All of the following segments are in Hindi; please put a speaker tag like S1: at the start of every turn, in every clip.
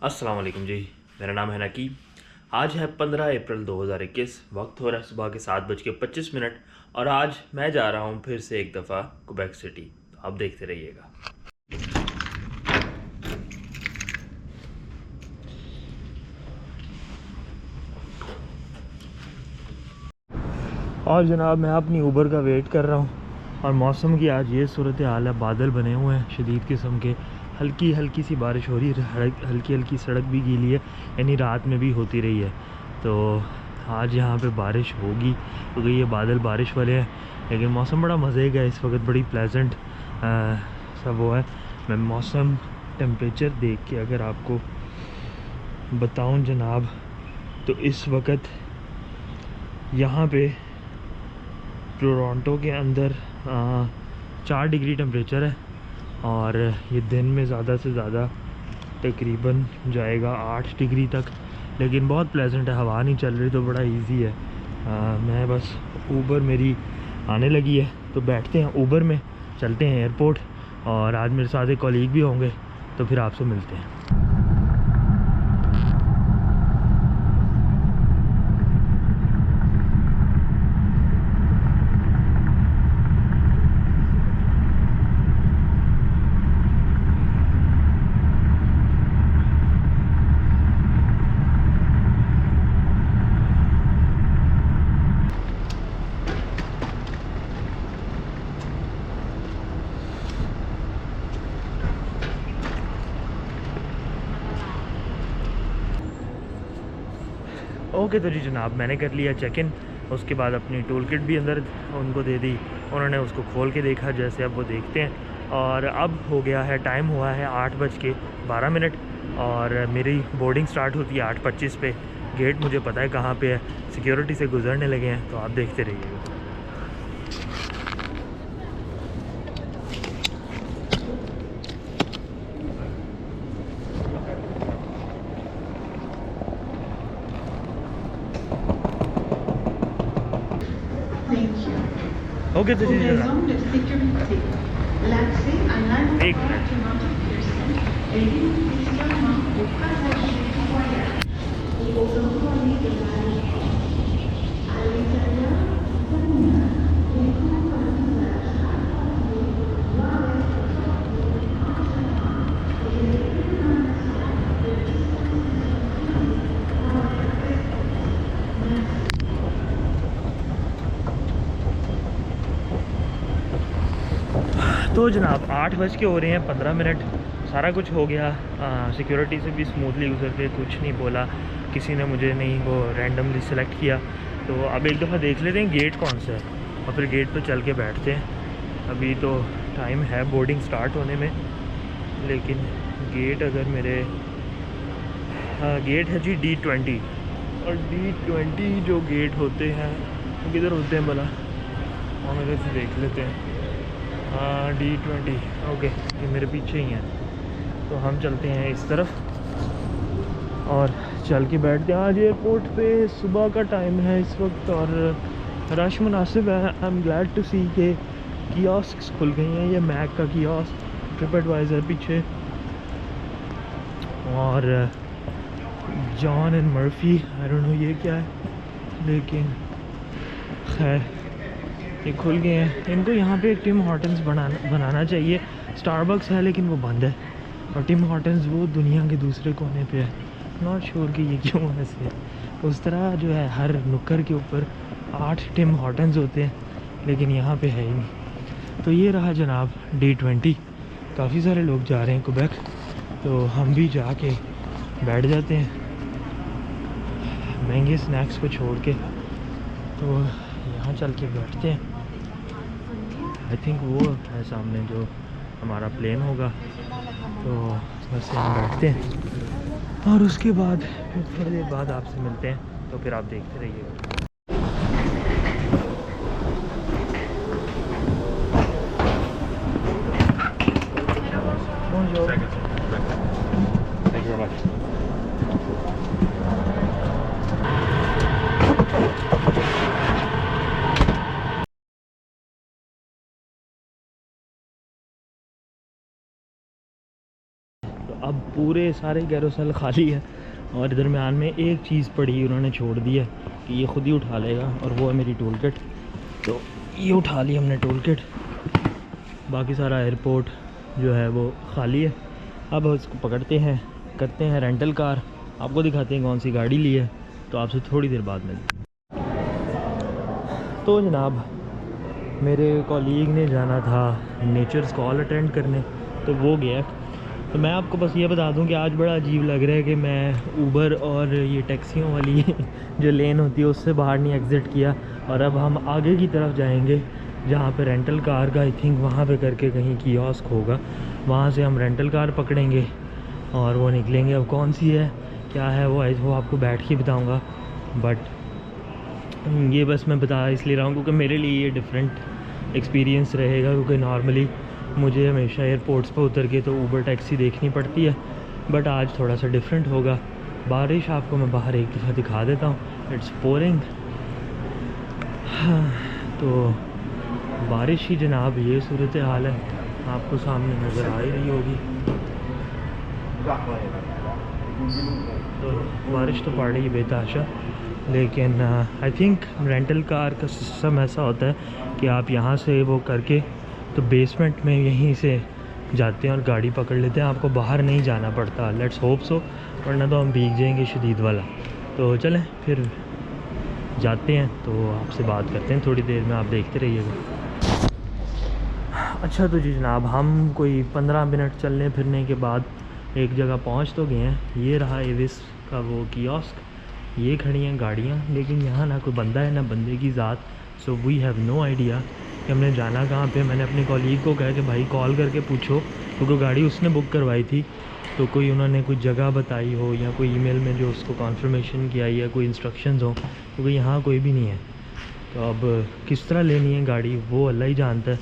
S1: अस्सलाम वालेकुम जी। मेरा नाम है नकीब। आज है 15 अप्रैल 2021। वक्त हो रहा है सुबह के 7:25 और आज मैं जा रहा हूँ फिर से एक दफ़ा क्वेबेक सिटी। तो आप देखते रहिएगा। और जनाब मैं अपनी ऊबर का वेट कर रहा हूँ और मौसम की आज ये सूरत हाल है, बादल बने हुए हैं शदीद किस्म के, हल्की हल्की सी बारिश हो रही है, हल्की हल्की सड़क भी गीली है, यानी रात में भी होती रही है। तो आज यहाँ पे बारिश होगी क्योंकि ये बादल बारिश वाले हैं, लेकिन मौसम बड़ा मज़े का है इस वक्त, बड़ी प्लेजेंट सब वो है। मैं मौसम टेम्परेचर देख के अगर आपको बताऊं जनाब, तो इस वक्त यहाँ पे टोरंटो के अंदर 4 डिग्री टेम्परेचर है और ये दिन में ज़्यादा से ज़्यादा तकरीबन जाएगा 8 डिग्री तक, लेकिन बहुत प्लेजेंट है, हवा नहीं चल रही तो बड़ा इजी है। मैं बस ऊबर मेरी आने लगी है तो बैठते हैं ऊबर में, चलते हैं एयरपोर्ट, और आज मेरे साथ एक कॉलीग भी होंगे तो फिर आपसे मिलते हैं। ओके तो जी जनाब, मैंने कर लिया चेक इन। उसके बाद अपनी टूल किट भी अंदर उनको दे दी, उन्होंने उसको खोल के देखा जैसे, अब वो देखते हैं। और अब हो गया है, टाइम हुआ है 8:12 और मेरी बोर्डिंग स्टार्ट होती है 8:25 पे। गेट मुझे पता है कहाँ पे है, सिक्योरिटी से गुजरने लगे हैं, तो आप देखते रहिएगा। ओके तो जी जनाब, एक मिनट। तो जनाब 8 हो रहे हैं 15, सारा कुछ हो गया। सिक्योरिटी से भी स्मूथली गुजर के, कुछ नहीं बोला, किसी ने मुझे नहीं वो रैंडमली सेलेक्ट किया। तो अब एक दफ़ा देख लेते हैं गेट कौन सा है और फिर गेट पे चल के बैठते हैं। अभी तो टाइम है बोर्डिंग स्टार्ट होने में, लेकिन गेट अगर मेरे गेट है जी D20, और D20 जो गेट होते हैं वो किधर होते हैं भला, और मेरे से देख लेते हैं। D20 ओके, ये मेरे पीछे ही हैं, तो हम चलते हैं इस तरफ और चल के बैठते हैं। आज एयरपोर्ट पे सुबह का टाइम है इस वक्त और रश मुनासिब है। आई एम ग्लैड टू सी के कियोस्क खुल गई हैं, ये मैक का कियोस्क, ट्रिप एडवाइज़र पीछे, और John and Murphy, I don't know ये क्या है, लेकिन खैर ये खुल गए हैं। इनको यहाँ पे एक टिम हॉर्टन्स बनाना चाहिए। स्टारबक्स है लेकिन वो बंद है, और टिम हॉर्टन्स वो दुनिया के दूसरे कोने पे है। नॉट श्योर कि ये क्यों ऐसे है। उस तरह जो है हर नुक्कर के ऊपर 8 टिम हॉर्टन्स होते हैं, लेकिन यहाँ पे है ही नहीं। तो ये रहा जनाब D20। काफ़ी सारे लोग जा रहे हैं क्वेबेक, तो हम भी जाके बैठ जाते हैं महंगे स्नैक्स को छोड़ के। तो यहाँ चल के बैठते हैं। आई थिंक वो है सामने जो हमारा प्लेन होगा, तो बस यहाँ बैठते हैं और उसके बाद फिर थोड़ी देर बाद आपसे मिलते हैं, तो फिर आप देखते रहिएगा।
S2: Thank you very much.
S1: अब पूरे सारे कैरोसेल खाली है और दरमियान में एक चीज़ पड़ी उन्होंने छोड़ दी है कि ये ख़ुद ही उठा लेगा, और वो है मेरी टूल किट। तो ये उठा ली हमने टूल किट, बाकी सारा एयरपोर्ट जो है वो खाली है। अब उसको पकड़ते हैं, करते हैं रेंटल कार, आपको दिखाते हैं कौन सी गाड़ी ली है, तो आपसे थोड़ी देर बाद मिलते हैं। तो जनाब मेरे कॉलीग ने जाना था नेचर्स कॉल अटेंड करने, तो वो गया। तो मैं आपको बस ये बता दूं कि आज बड़ा अजीब लग रहा है कि मैं ऊबर और ये टैक्सियों वाली जो लेन होती है उससे बाहर नहीं एग्ज़िट किया, और अब हम आगे की तरफ जाएंगे जहाँ पे रेंटल कार का आई थिंक वहाँ पे करके कहीं कियोस्क होगा, वहाँ से हम रेंटल कार पकड़ेंगे और वो निकलेंगे। अब कौन सी है क्या है वो आपको बैठ के बताऊँगा, बट ये बस मैं बता इसलिए रहा हूँ क्योंकि मेरे लिए ये डिफरेंट एक्सपीरियंस रहेगा, क्योंकि नॉर्मली मुझे हमेशा एयरपोर्ट्स पर उतर के तो ऊबर टैक्सी देखनी पड़ती है, बट आज थोड़ा सा डिफरेंट होगा। बारिश आपको मैं बाहर एक दफ़ा दिखा देता हूँ, इट्स पोरिंग। हाँ, तो बारिश ही जनाब ये सूरत हाल है, आपको सामने नज़र आ ही रही होगी। तो बारिश तो पड़ रही है बेतहाशा, लेकिन आई थिंक रेंटल कार का सिस्टम ऐसा होता है कि आप यहाँ से वो करके तो बेसमेंट में यहीं से जाते हैं और गाड़ी पकड़ लेते हैं, आपको बाहर नहीं जाना पड़ता। लेट्स होप सो, वरना तो हम भीग जाएंगे शदीद वाला। तो चलें फिर जाते हैं, तो आपसे बात करते हैं थोड़ी देर में, आप देखते रहिएगा। अच्छा तो जी जनाब, हम कोई 15 मिनट चलने फिरने के बाद एक जगह पहुंच तो गए हैं। ये रहा एविस का वो कियोस्क, ये खड़ी हैं गाड़ियाँ, लेकिन यहाँ ना कोई बंदा है ना बंदे की ज़ात। So we have no idea कि हमने जाना कहाँ पे। मैंने अपने कॉलीग को कहा कि भाई कॉल करके पूछो, क्योंकि गाड़ी उसने बुक करवाई थी, तो कोई उन्होंने कोई जगह बताई हो या कोई ईमेल में जो उसको कॉन्फर्मेशन किया या कोई इंस्ट्रक्शंस हो, क्योंकि यहाँ कोई भी नहीं है। तो अब किस तरह लेनी है गाड़ी वो अल्लाह ही जानता है।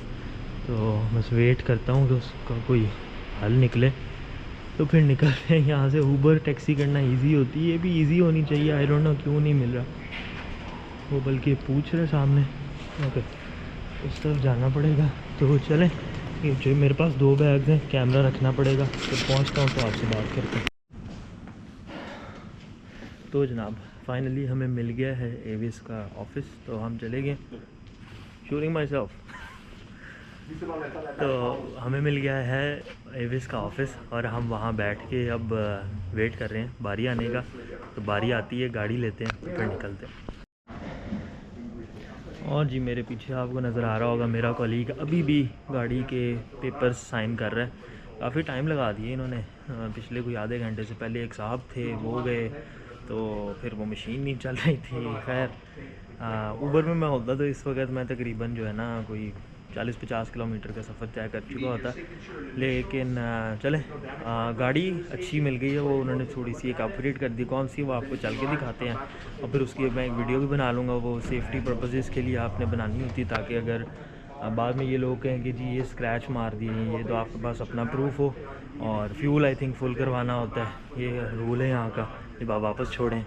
S1: तो बस वेट करता हूँ कि उसका कोई हल निकले, तो फिर निकलते हैं यहाँ से। ऊबर टैक्सी करना इजी होती है, ये भी इजी होनी चाहिए, आई डोंट नो क्यों नहीं मिल रहा वो, बल्कि पूछ रहे सामने। ओके, उस तरफ जाना पड़ेगा, तो चलें। ये जो मेरे पास 2 बैग्स हैं, कैमरा रखना पड़ेगा। तो पहुँचता हूँ तो आपसे बात करते हैं। तो जनाब फाइनली हमें मिल गया है एविस का ऑफ़िस, तो हम चले गए। Shooting my self. तो हमें मिल गया है एविस का ऑफ़िस और हम वहाँ बैठ के अब वेट कर रहे हैं बारी आने का। तो बारी आती है, गाड़ी लेते हैं, फिर निकलते हैं। और जी मेरे पीछे आपको नज़र आ रहा होगा मेरा कॉलीग अभी भी गाड़ी के पेपर्स साइन कर रहा है। काफ़ी टाइम लगा दिए इन्होंने, पिछले कोई आधे घंटे से पहले एक साहब थे वो गए, तो फिर वो मशीन नहीं चल रही थी। खैर ऊबर में मैं होता तो इस वक्त मैं तकरीबन जो है ना कोई 40-50 किलोमीटर का सफ़र तय कर चुका होता, लेकिन चले गाड़ी अच्छी मिल गई है। वो उन्होंने थोड़ी सी एक अपग्रेड कर दी, कौन सी वो आपको चल के दिखाते हैं, और फिर उसकी मैं एक वीडियो भी बना लूँगा। वो सेफ़्टी पर्पसेस के लिए आपने बनानी होती, ताकि अगर बाद में ये लोग कहें कि जी ये स्क्रैच मार दिए, ये तो आपके पास अपना प्रूफ हो। और फ्यूल आई थिंक फुल करवाना होता है, ये रूल है यहाँ का, जब आप वापस छोड़ें।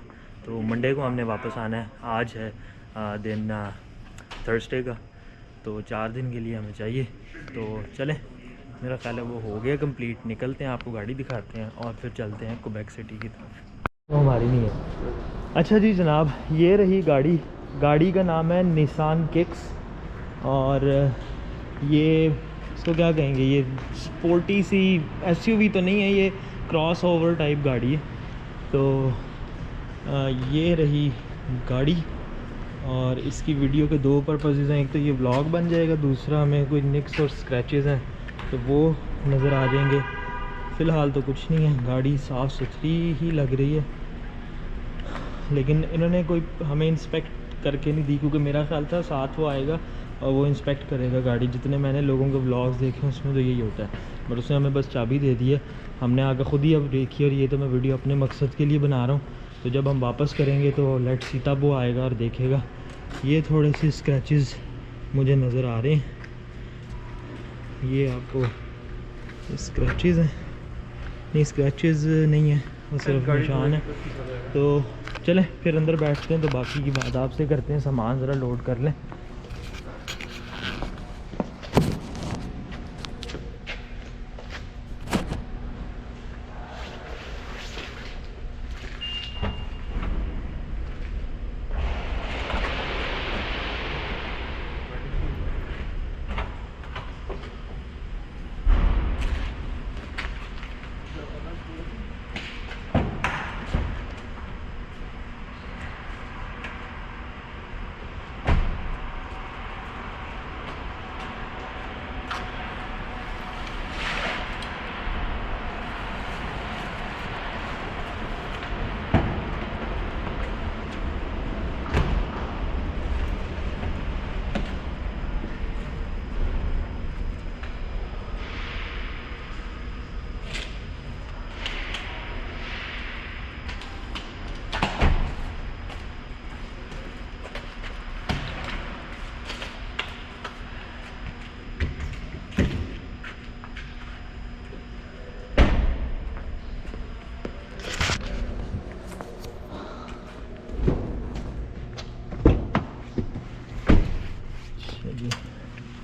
S1: तो मंडे को हमने वापस आना है, आज है दिन थर्सडे का, तो 4 दिन के लिए हमें चाहिए। तो चलें, मेरा ख्याल है वो हो गया कंप्लीट। निकलते हैं, आपको गाड़ी दिखाते हैं और फिर चलते हैं क्वेबेक सिटी की तरफ। वो हमारी नहीं है। अच्छा जी जनाब, ये रही गाड़ी। गाड़ी का नाम है निसान किक्स, और ये इसको क्या कहेंगे, ये स्पोर्टी सी एसयूवी तो नहीं है, ये क्रॉस ओवर टाइप गाड़ी है। तो ये रही गाड़ी, और इसकी वीडियो के 2 पर्पसेस हैं। एक तो ये व्लॉग बन जाएगा, दूसरा हमें कोई निक्स और स्क्रैचेस हैं तो वो नज़र आ जाएंगे। फ़िलहाल तो कुछ नहीं है, गाड़ी साफ़ सुथरी ही लग रही है, लेकिन इन्होंने कोई हमें इंस्पेक्ट करके नहीं दी, क्योंकि मेरा ख्याल था साथ वो आएगा और वो इंस्पेक्ट करेगा गाड़ी। जितने मैंने लोगों के व्लॉग्स देखे उसमें तो यही होता है, बट उसने हमें बस चाबी दे दी है, हमने आकर ख़ुद ही अब देखी। और ये तो मैं वीडियो अपने मकसद के लिए बना रहा हूँ, तो जब हम वापस करेंगे तो लेट्स सी तब वो आएगा और देखेगा। ये थोड़े से स्क्रैचेस मुझे नज़र आ रहे हैं, ये आपको स्क्रैचेस हैं, नहीं स्क्रैचेस नहीं है, वो सिर्फ निशान है। तो चलें फिर अंदर बैठते हैं, तो बाकी की बात आपसे करते हैं। सामान ज़रा लोड कर लें।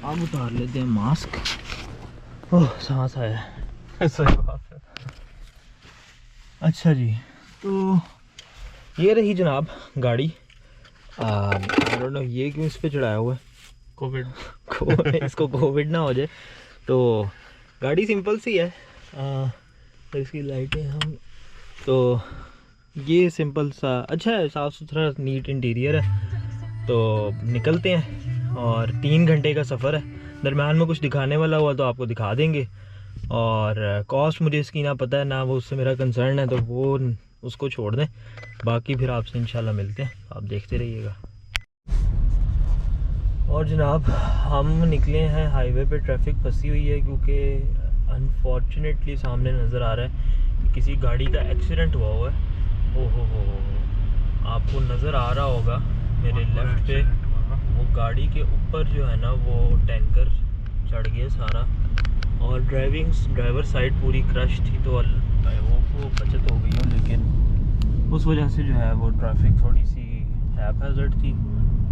S1: अब उतार लेते हैं मास्क। ओह सांस आया। सही बात है। अच्छा जी, तो ये रही जनाब गाड़ी। आई डोंट नो ये क्यों इस पे चढ़ाया हुआ है, कोविड इसको कोविड ना हो जाए। तो गाड़ी सिंपल सी है, इसकी लाइटें हम तो ये सिंपल सा अच्छा है, साफ़ सुथरा नीट इंटीरियर है। तो निकलते हैं और 3 घंटे का सफ़र है। दरम्यान में कुछ दिखाने वाला हुआ तो आपको दिखा देंगे। और कॉस्ट मुझे इसकी ना पता है ना, वो उससे मेरा कंसर्न है, तो वो उसको छोड़ दें। बाकी फिर आपसे इंशाल्लाह मिलते हैं, आप देखते रहिएगा। और जनाब हम निकले हैं, हाईवे पे ट्रैफिक फंसी हुई है क्योंकि अनफॉर्चुनेटली सामने नज़र आ रहा है कि किसी गाड़ी का एक्सीडेंट हुआ है। ओहो हो, आपको नज़र आ रहा होगा मेरे लेफ्ट पे वो गाड़ी के ऊपर जो है ना वो टैंकर चढ़ गया सारा, और ड्राइवर साइड पूरी क्रश थी। तो वो बचत हो गई हो, लेकिन उस वजह से जो है वो ट्रैफिक थोड़ी सी हैज़ार्ड थी।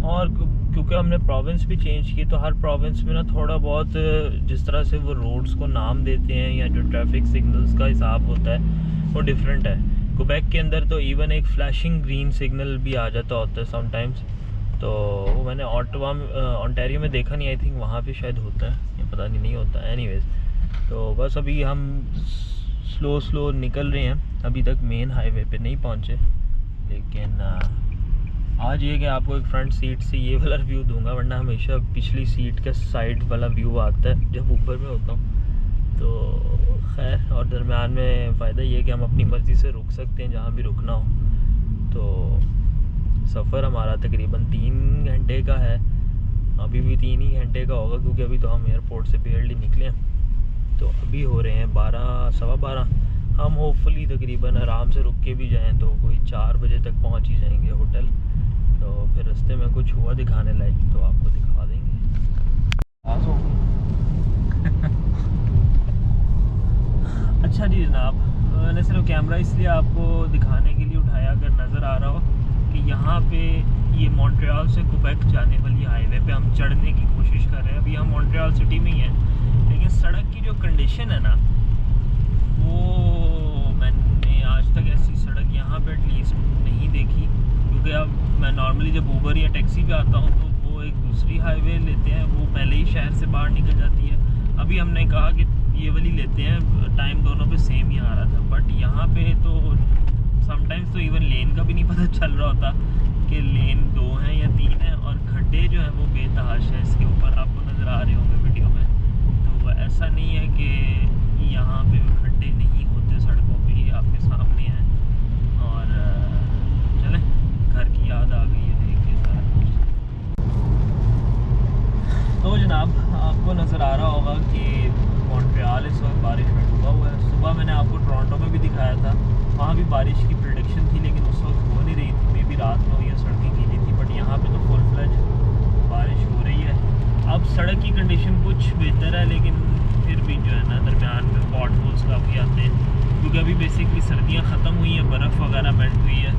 S1: और क्योंकि हमने प्रोविंस भी चेंज की, तो हर प्रोविंस में ना थोड़ा बहुत जिस तरह से वो रोड्स को नाम देते हैं या जो ट्रैफिक सिग्नल्स का हिसाब होता है वो डिफरेंट है। क्वेबेक के अंदर तो इवन एक फ्लैशिंग ग्रीन सिग्नल भी आ जाता होता है समटाइम्स। तो वो मैंने ऑन्टेरियो में देखा नहीं, आई थिंक वहाँ पे शायद होता है या पता नहीं होता है। एनीवेज, तो बस अभी हम स्लो निकल रहे हैं, अभी तक मेन हाईवे पे नहीं पहुँचे। लेकिन आज ये कि आपको एक फ्रंट सीट से ये वाला व्यू दूंगा, वरना हमेशा पिछली सीट का साइड वाला व्यू आता है जब ऊपर में होता हूँ। तो खैर, और दरम्यान में फ़ायदा ये है कि हम अपनी मर्ज़ी से रुक सकते हैं जहाँ भी रुकना हो। तो सफ़र हमारा तकरीबन 3 घंटे का है, अभी भी 3 ही घंटे का होगा क्योंकि अभी तो हम एयरपोर्ट से बेरली निकले हैं। तो अभी हो रहे हैं 12 सवा 12। हम होपफुली तकरीबन आराम से रुक के भी जाएँ तो कोई 4 बजे तक पहुँच ही जाएंगे होटल। तो फिर रास्ते में कुछ हुआ दिखाने लायक तो आपको दिखा देंगे। अच्छा जी जनाब, मैंने सिर्फ कैमरा इसलिए आपको दिखाने के लिए उठाया, अगर नज़र आ रहा हो कि यहाँ पे ये मॉन्ट्रियल से क्वेबेक जाने वाली हाईवे पे हम चढ़ने की कोशिश कर रहे हैं। अभी हम मॉन्ट्रियल सिटी में ही हैं, लेकिन सड़क की जो कंडीशन है ना, वो मैंने आज तक ऐसी सड़क यहाँ पे एटलीस्ट नहीं देखी। क्योंकि अब मैं नॉर्मली जब ऊबर या टैक्सी पे आता हूँ तो वो एक दूसरी हाईवे लेते हैं, वो पहले ही शहर से बाहर निकल जाती है। अभी हमने कहा कि ये वाली लेते हैं, टाइम दोनों पे सेम ही आ रहा था। बट यहाँ पे तो समटाइम्स तो इवन लेन का भी नहीं पता चल रहा होता कि लेन 2 हैं या 3 हैं, और खड्डे जो हैं वो बेतहाश है। इसके ऊपर आपको नज़र आ रहे होंगे वीडियो में। तो ऐसा नहीं है कि यहाँ पे खड्डे नहीं होते सड़कों पे, ये आपके सामने हैं। और चलें, घर की याद आ गई है देख के सारा कुछ। तो जनाब आपको नज़र आ रहा होगा कि मॉन्ट्रियल इस वक्त बारिश में डूबा हुआ है। सुबह मैंने आपको टोरंटो में भी दिखाया था, वहाँ भी बारिश की प्रेडिक्शन थी, लेकिन उस वक्त हो नहीं रही थी, मे भी रात में हुई है, सड़कें गीली थी। बट यहाँ पे तो फुल फ्लैज बारिश हो रही है। अब सड़क की कंडीशन कुछ बेहतर है, लेकिन फिर भी जो है ना दरमियान में पॉट होल्स काफ़ी आते हैं, क्योंकि अभी बेसिकली सर्दियाँ ख़त्म हुई हैं, बर्फ़ वगैरह मेल्ट हुई है।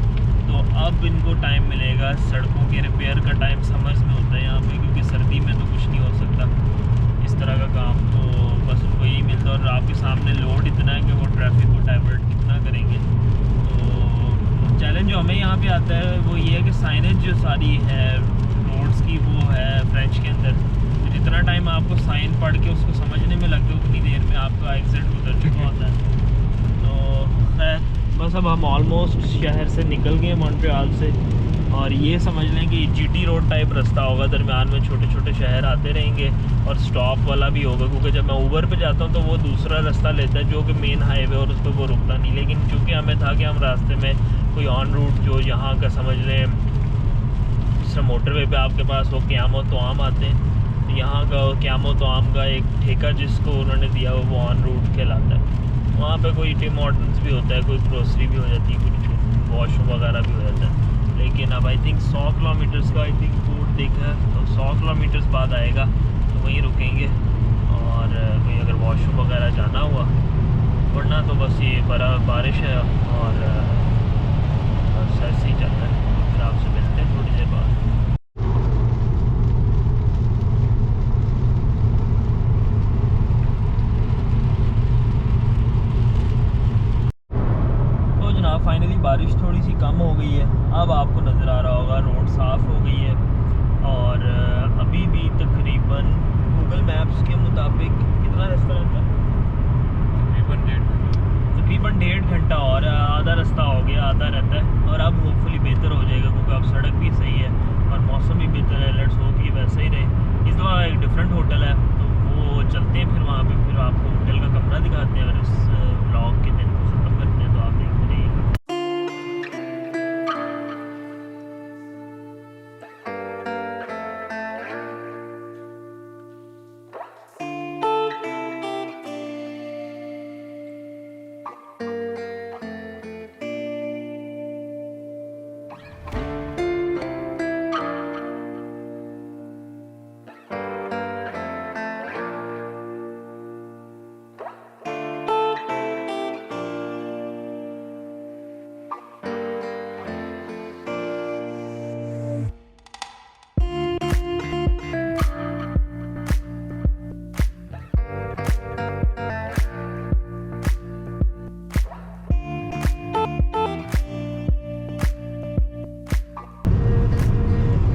S1: तो अब इनको टाइम मिलेगा। सड़कों के रिपेयर का टाइम समर्स में होता है यहाँ पे, क्योंकि सर्दी में तो कुछ नहीं हो सकता इस तरह का काम। तो बस उनको यही मिलता है, और आपके सामने लोड इतना है कि वो ट्रैफिक को डाइवर्ट कितना करेंगे। तो चैलेंज जो हमें यहाँ पे आता है वो ये है कि साइनेज जो सारी है रोड्स की वो है फ्रेंच के अंदर, तो जितना टाइम आपको साइन पढ़ के उसको समझने में लगता है उतनी देर में आपका एक्सीडेंट गुजर चुका होता है। तो खैर बस अब हम ऑलमोस्ट शहर से निकल गए मॉन्ट्रियल से, और ये समझ लें कि जीटी रोड टाइप रास्ता होगा। दरमियान में छोटे छोटे शहर आते रहेंगे और स्टॉप वाला भी होगा, क्योंकि जब मैं ऊबर पे जाता हूँ तो वो दूसरा रास्ता लेता है जो कि मेन हाईवे, और उस पर वो रुकता नहीं। लेकिन चूँकि हमें था कि हम रास्ते में कोई ऑन रूट जो यहाँ का समझ लें, जिस तरह मोटरवे पे आपके पास वो क़यामो तोआम आते हैं, तो यहाँ का क़यामो तोआम का एक ठेका जिसको उन्होंने दिया वो ऑन रूट कहलाता है। वहाँ पे कोई टिम हॉर्टन्स भी होता है, कोई ग्रोसरी भी हो जाती है, कुछ वॉशरूम वगैरह भी हो जाता है। लेकिन अब आई थिंक 100 किलोमीटर्स का बोर्ड देखा है, तो 100 किलोमीटर्स बाद आएगा तो वहीं रुकेंगे। और कोई अगर वॉशरूम वगैरह जाना हुआ, वरना तो बस ये बारिश है और बस ऐसे ही चल रहा है। फिर आपसे मिलते हैं थोड़ी देर बाद। फाइनली बारिश थोड़ी सी कम हो गई है। अब आपको नज़र आ रहा होगा रोड साफ़ हो गई है। और अभी भी तकरीबन गूगल मैप्स के मुताबिक कितना रास्ता रहता है? तकरीबन 1.5 घंटा और आधा रास्ता हो गया, आधा रहता है। और अब होपफुली बेहतर हो जाएगा क्योंकि अब सड़क भी सही है और मौसम भी बेहतर है। लेट्स होप ये वैसा ही रहे। इस दफ़ा एक डिफरेंट होटल है तो वो चलते हैं, फिर वहाँ पे फिर आपको होटल का कमरा दिखाते हैं और इस ब्लॉग के दिन को ख़त्म करते हैं। तो आप देखते रहिए।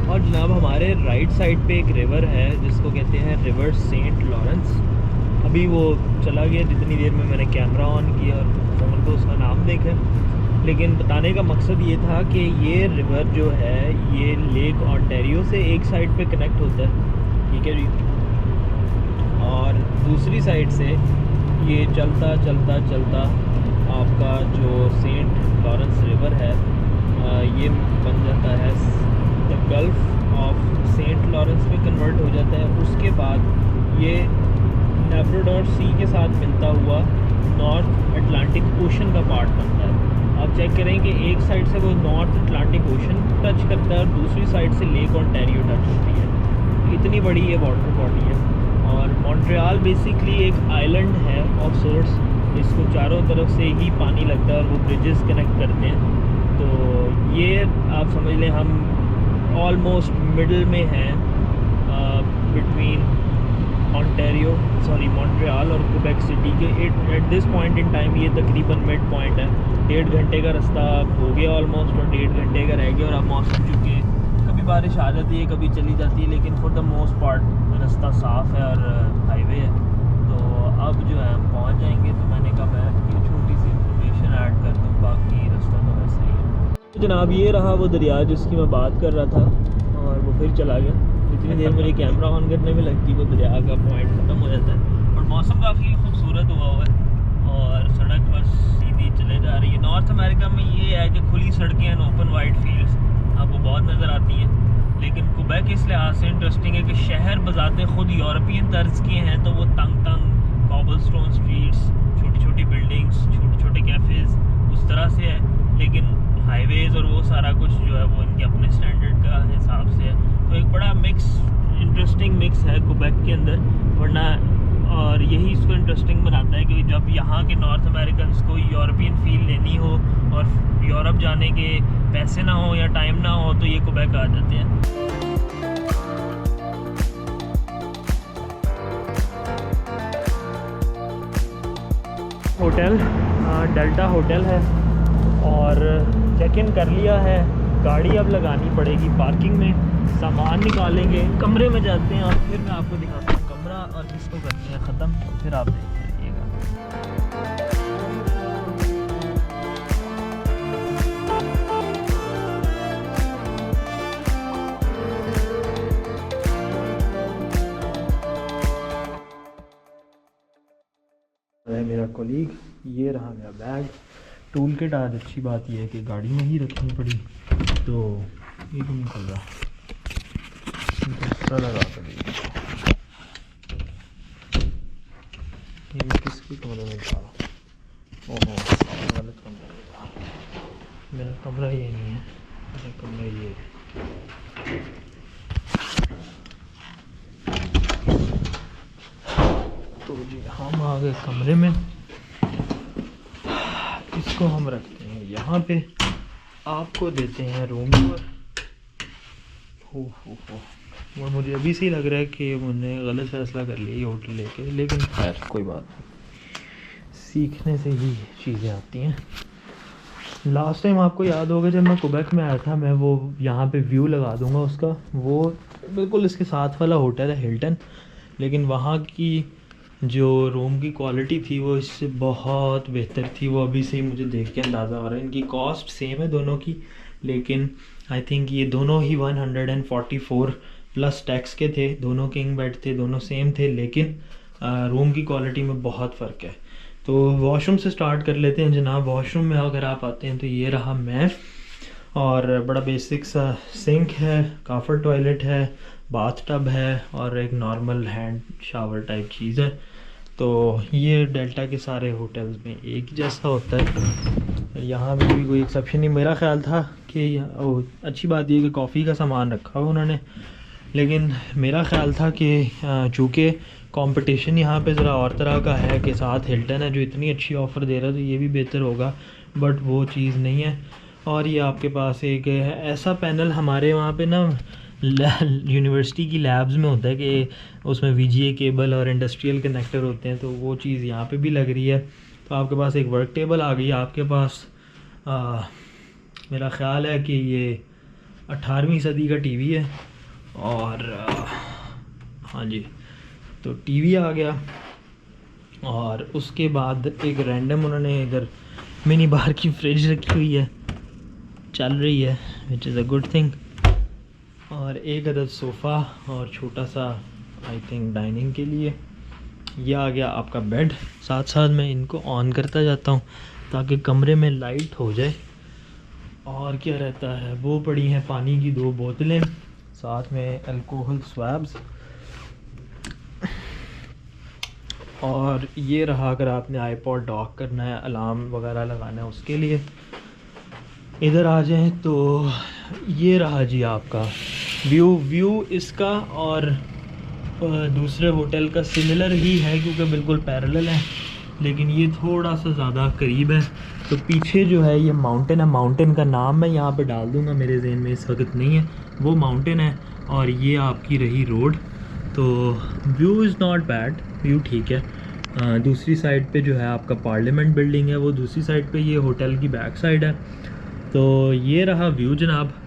S1: और जनाब हमारे राइट साइड पे एक रिवर है जिसको कहते हैं रिवर सेंट लॉरेंस। अभी वो चला गया जितनी देर में मैंने कैमरा ऑन किया और फ़ोन पे उसका नाम देखा। लेकिन बताने का मकसद ये था कि ये रिवर जो है ये लेक ऑन्टेरियो से एक साइड पे कनेक्ट होता है, ठीक है जी, और दूसरी साइड से ये चलता चलता चलता आपका जो सेंट लॉरेंस रिवर है ये बन जाता है the Gulf of Saint Lawrence में कन्वर्ट हो जाता है। उसके बाद ये लैब्राडोर सी के साथ मिलता हुआ नॉर्थ अटलांटिक ओशन का पार्ट बनता है। आप चेक करें कि एक साइड से वो नॉर्थ अटलांटिक ओशन टच करता है और दूसरी साइड से लेक ऑन्टेरियो टच होती है। इतनी बड़ी ये वाटर बॉडी है। और मॉन्ट्रियल बेसिकली एक आइलैंड है ऑफ सोर्स, इसको चारों तरफ से ही पानी लगता है और वो ब्रिजेस कनेक्ट करते हैं। तो ये आप समझ लें हम ऑलमोस्ट मिडल में हैं बिटवीन मॉन्ट्रियल और क्वेबेक सिटी के। At this point in time ये तकरीबन मिड पॉइंट है। 1.5 घंटे का रास्ता हो गया ऑलमोस्ट और 1.5 घंटे का रह गया। और अब मौसम चूँकि कभी बारिश आ जाती है कभी चली जाती है, लेकिन फॉर द मोस्ट पार्ट रास्ता साफ़ है और हाईवे है। तो अब जो है हम पहुँच जाएंगे। तो मैंने कहा मैं ये छोटी सी इंफॉर्मेशन ऐड कर दूँ, बाकी रास्ता तो वैसे ही है। तो जनाब ये रहा वो दरिया जिसकी मैं बात कर रहा था और वो फिर चला गया। जितनी देर मेरे कैमरा ऑन करने में लगती वो दरिया का पॉइंट ख़त्म हो जाता है। और मौसम काफ़ी खूबसूरत हुआ है और सड़क बस सीधी चले जा रही है। नॉर्थ अमेरिका में ये है कि खुली सड़कें एंड ओपन वाइड फील्ड्स आपको बहुत नज़र आती हैं। लेकिन क्वेबेक इस लिहाज से इंटरेस्टिंग है कि शहर बजाते खुद यूरोपियन तर्ज के हैं। तो वो तंग तंग कॉबलस्टोन स्ट्रीट्स, छोटी छोटी बिल्डिंग्स, छोटे छोटे कैफ़ेज़ उस तरह से है। लेकिन हाईवेज़ और वो सारा कुछ जो है वो इनके अपने स्टैंडर्ड का हिसाब से है। तो एक बड़ा इंटरेस्टिंग मिक्स है क्वेबेक के अंदर। वरना और यही इसको इंटरेस्टिंग बनाता है कि जब यहाँ के नॉर्थ अमेरिकन को यूरोपियन फील लेनी हो और यूरोप जाने के पैसे ना हो या टाइम ना हो तो ये क्वेबेक आ जाते हैं। होटल डेल्टा होटल है और चेक इन कर लिया है। गाड़ी अब लगानी पड़ेगी पार्किंग में, सामान निकालेंगे, कमरे में जाते हैं और फिर मैं आपको दिखाता हूँ कमरा और इसको करते हैं ख़त्म। फिर आप देखते रहिएगा। मेरा कोलीग, ये रहा मेरा बैग, टूल किट। आज अच्छी बात यह है कि गाड़ी में ही रखनी पड़ी तो ये तो निकल रहा लगा कर ये मैं किसके कमरे में जा रहा हूँ? ओहो गलत कमरा। मेरा कमरा ये नहीं है, मेरा कमरा ये है। तो जी हम आ गए कमरे में। इसको हम रखते हैं यहाँ पे, आपको देते हैं रूम पर। हो और मुझे अभी से ही लग रहा है कि मैंने गलत फैसला कर लिया ये होटल लेके, लेकिन खैर कोई बात नहीं, सीखने से ही चीज़ें आती हैं। लास्ट टाइम आपको याद होगा जब मैं क्वेबेक में आया था, मैं वो यहाँ पे व्यू लगा दूंगा उसका, वो बिल्कुल इसके साथ वाला होटल है हिल्टन, लेकिन वहाँ की जो रूम की क्वालिटी थी वो इससे बहुत बेहतर थी। वो अभी से ही मुझे देख के अंदाज़ा हो रहा है। इनकी कॉस्ट सेम है दोनों की, लेकिन आई थिंक ये दोनों ही 144 प्लस टैक्स के थे। दोनों किंग बेड थे, दोनों सेम थे, लेकिन रूम की क्वालिटी में बहुत फ़र्क है। तो वॉशरूम से स्टार्ट कर लेते हैं जनाब। वॉशरूम में अगर आप आते हैं तो ये रहा मैं, और बड़ा बेसिक सा सिंक है, काफ़र टॉयलेट है, बाथ टब है और एक नॉर्मल हैंड शावर टाइप चीज़ है। तो ये डेल्टा के सारे होटल्स में एक ही जैसा होता है, यहाँ भी कोई एक्सेप्शन नहीं। मेरा ख्याल था कि अच्छी बात ये कि कॉफ़ी का सामान रखा हुआ उन्होंने, लेकिन मेरा ख्याल था कि चूँकि कंपटीशन यहाँ पे ज़रा और तरह का है कि साथ हिल्टन है जो इतनी अच्छी ऑफ़र दे रहा है तो ये भी बेहतर होगा, बट वो चीज़ नहीं है। और ये आपके पास एक ऐसा पैनल हमारे वहाँ पे ना यूनिवर्सिटी की लैब्स में होता है कि उसमें VGA केबल और इंडस्ट्रियल कनेक्टर होते हैं, तो वो चीज़ यहाँ पे भी लग रही है। तो आपके पास एक वर्क टेबल आ गई, आपके पास मेरा ख़्याल है कि ये 18वीं सदी का टीवी है, और हाँ जी, तो टीवी आ गया। और उसके बाद एक रैंडम उन्होंने इधर मिनी बार की फ्रिज रखी हुई है, चल रही है, which is a good thing. और एक अदद सोफ़ा और छोटा सा आई थिंक डाइनिंग के लिए। ये आ गया आपका बेड। साथ साथ मैं इनको ऑन करता जाता हूँ ताकि कमरे में लाइट हो जाए। और क्या रहता है, वो पड़ी हैं पानी की 2 बोतलें, साथ में अल्कोहल स्वैब्स। और ये रहा अगर आपने आईपॉड डॉक करना है, अलार्म वगैरह लगाना है उसके लिए। इधर आ जाएं तो ये रहा जी आपका व्यू इसका, और दूसरे होटल का सिमिलर ही है क्योंकि बिल्कुल पैरेलल है, लेकिन ये थोड़ा सा ज़्यादा करीब है। तो पीछे जो है ये माउंटेन है, माउंटेन का नाम मैं यहाँ पे डाल दूँगा, मेरे जहन में इस वक्त नहीं है, वो माउंटेन है। और ये आपकी रही रोड। तो view is not bad, view ठीक है। दूसरी साइड पे जो है आपका पार्लियामेंट बिल्डिंग है, वो दूसरी साइड पे ये होटल की बैक साइड है। तो ये रहा व्यू जनाब।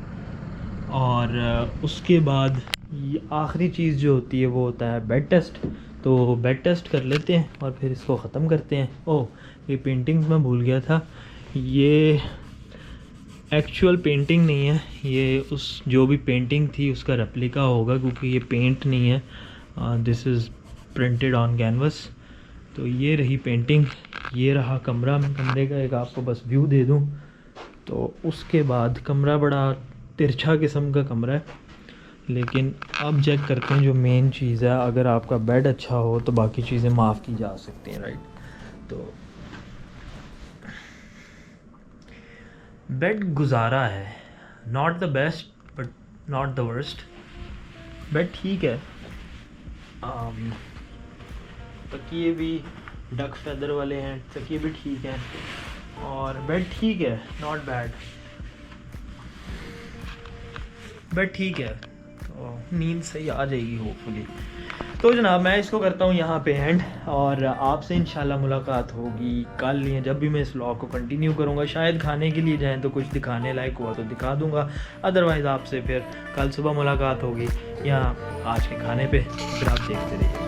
S1: और उसके बाद ये आखिरी चीज़ जो होती है वो होता है बेड टेस्ट। तो बेड टेस्ट कर लेते हैं और फिर इसको ख़त्म करते हैं। ओह, ये पेंटिंग्स मैं भूल गया था, ये एक्चुअल पेंटिंग नहीं है, ये उस जो भी पेंटिंग थी उसका रेप्लिका होगा क्योंकि ये पेंट नहीं है, this is printed on canvas. तो ये रही पेंटिंग, ये रहा कमरा। मैं कमरे का एक आपको बस व्यू दे दूँ तो उसके बाद कमरा बड़ा तिरछा किस्म का कमरा है, लेकिन अब चेक करते हैं जो मेन चीज़ है। अगर आपका बेड अच्छा हो तो बाकी चीज़ें माफ़ की जा सकती हैं, राइट। तो बेड गुजारा है, not the best but not the worst. Bed ठीक है, तकिए भी डक फेदर वाले हैं, तकिए भी ठीक हैं, और बेड ठीक है, नॉट बैड, बेड ठीक है। तो नींद सही आ जाएगी होपफुली। तो जनाब मैं इसको करता हूँ यहाँ पे एंड, और आपसे इंशाल्लाह मुलाकात होगी कल या जब भी मैं इस व्लॉग को कंटिन्यू करूँगा। शायद खाने के लिए जाएँ तो कुछ दिखाने लायक हुआ तो दिखा दूँगा, अदरवाइज़ आपसे फिर कल सुबह मुलाकात होगी यहाँ आज के खाने पे। फिर आप देखते रहिए।